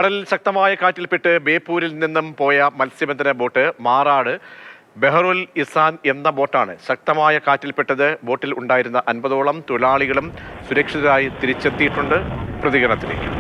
കടലിൽ ശക്തമായ കാറ്റിൽപ്പെട്ട് ബേപ്പൂരിൽ നിന്നും പോയ മത്സ്യബന്ധന ബോട്ട് മാറാട് ബെഹറുൽ ഇസാൻ എന്ന ബോട്ടാണ് ശക്തമായ കാറ്റിൽപ്പെട്ടത്. ബോട്ടിൽ ഉണ്ടായിരുന്ന 50ഓളം തൊഴിലാളികളും സുരക്ഷിതരായി തിരിച്ചെത്തിയിട്ടുണ്ട്. പ്രതികരണത്തിലേക്ക്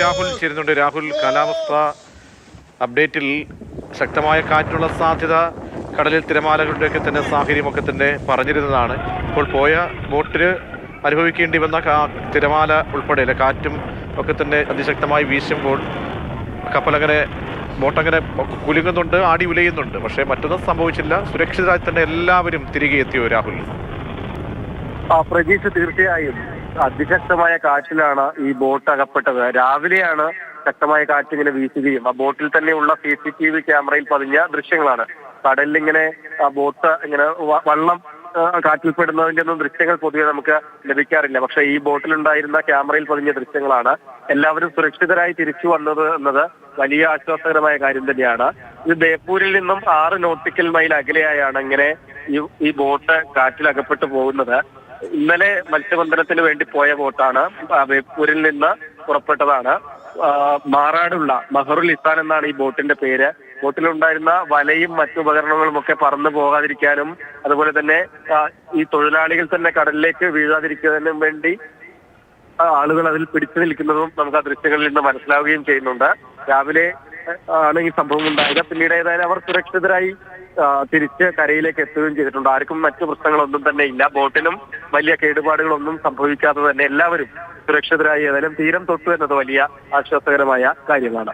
രാഹുൽ ചേരുന്നുണ്ട്. രാഹുൽ, കാലാവസ്ഥ അപ്ഡേറ്റിൽ ശക്തമായ കാറ്റിനുള്ള സാധ്യത, കടലിൽ തിരമാലകളുടെയൊക്കെ തന്നെ സാഹചര്യമൊക്കെ തന്നെ പറഞ്ഞിരുന്നതാണ്. ഇപ്പോൾ പോയ ബോട്ടിന് അനുഭവിക്കേണ്ടി വന്ന തിരമാല ഉൾപ്പെടെ കാറ്റും ഒക്കെ തന്നെ അതിശക്തമായി വീശുമ്പോൾ ബോട്ടങ്ങനെ കുലുങ്ങുന്നുണ്ട്, ആടി ഉലയുന്നുണ്ട്. പക്ഷേ മറ്റൊന്നും സംഭവിച്ചില്ല. സുരക്ഷിതരായി തന്നെ എല്ലാവരും തിരികെ എത്തിയോ രാഹുൽ? പ്രതീക്ഷ തീർച്ചയായും അതിശക്തമായ കാറ്റിലാണ് ഈ ബോട്ട് അകപ്പെട്ടത്. രാവിലെയാണ് ശക്തമായ കാറ്റ് ഇങ്ങനെ വീശുകയും ആ ബോട്ടിൽ തന്നെയുള്ള CCTV ക്യാമറയിൽ പതിഞ്ഞ ദൃശ്യങ്ങളാണ്. കടലിൽ ഇങ്ങനെ ബോട്ട് ഇങ്ങനെ വള്ളം കാറ്റിൽപ്പെടുന്നതിന്റെ ഒന്നും ദൃശ്യങ്ങൾ പൊതുവെ നമുക്ക് ലഭിക്കാറില്ല. പക്ഷെ ഈ ബോട്ടിലുണ്ടായിരുന്ന ക്യാമറയിൽ പതിഞ്ഞ ദൃശ്യങ്ങളാണ്. എല്ലാവരും സുരക്ഷിതരായി തിരിച്ചു വന്നത് എന്നത് വലിയ ആശ്വാസകരമായ കാര്യം തന്നെയാണ്. ഇത് ബേപ്പൂരിൽ നിന്നും 6 നോട്ടിക്കൽ മൈൽ അകലെയായാണ് ഇങ്ങനെ ഈ ബോട്ട് കാറ്റിൽ അകപ്പെട്ടു പോകുന്നത്. ഇന്നലെ മത്സ്യബന്ധനത്തിന് വേണ്ടി പോയ ബോട്ടാണ്. ബേപ്പൂരിൽ നിന്ന് പുറപ്പെട്ടതാണ്. മാറാടുള്ള ബെഹറുൽ ഇസാൻ എന്നാണ് ഈ ബോട്ടിന്റെ പേര്. ബോട്ടിലുണ്ടായിരുന്ന വലയും മറ്റു ഉപകരണങ്ങളും ഒക്കെ പറന്നു പോകാതിരിക്കാനും അതുപോലെ തന്നെ ഈ തൊഴിലാളികൾ തന്നെ കടലിലേക്ക് വീഴാതിരിക്കുന്നതിനും വേണ്ടി ആളുകൾ അതിൽ പിടിച്ചു നിൽക്കുന്നതും നമുക്ക് ആ ദൃശ്യങ്ങളിൽ നിന്ന് മനസ്സിലാവുകയും ചെയ്യുന്നുണ്ട്. രാവിലെ ആണ് ഈ സംഭവം ഉണ്ടായത്. പിന്നീട് ഏതായാലും അവർ സുരക്ഷിതരായി തിരിച്ച് കരയിലേക്ക് എത്തുകയും ചെയ്തിട്ടുണ്ട്. ആർക്കും മറ്റു പ്രശ്നങ്ങളൊന്നും തന്നെ ഇല്ല. ബോട്ടിനും വലിയ കേടുപാടുകളൊന്നും സംഭവിക്കാതെ തന്നെ എല്ലാവരും സുരക്ഷിതരായി ഏതായാലും തീരം തൊട്ടു എന്നത് വലിയ ആശ്വാസകരമായ കാര്യമാണ്.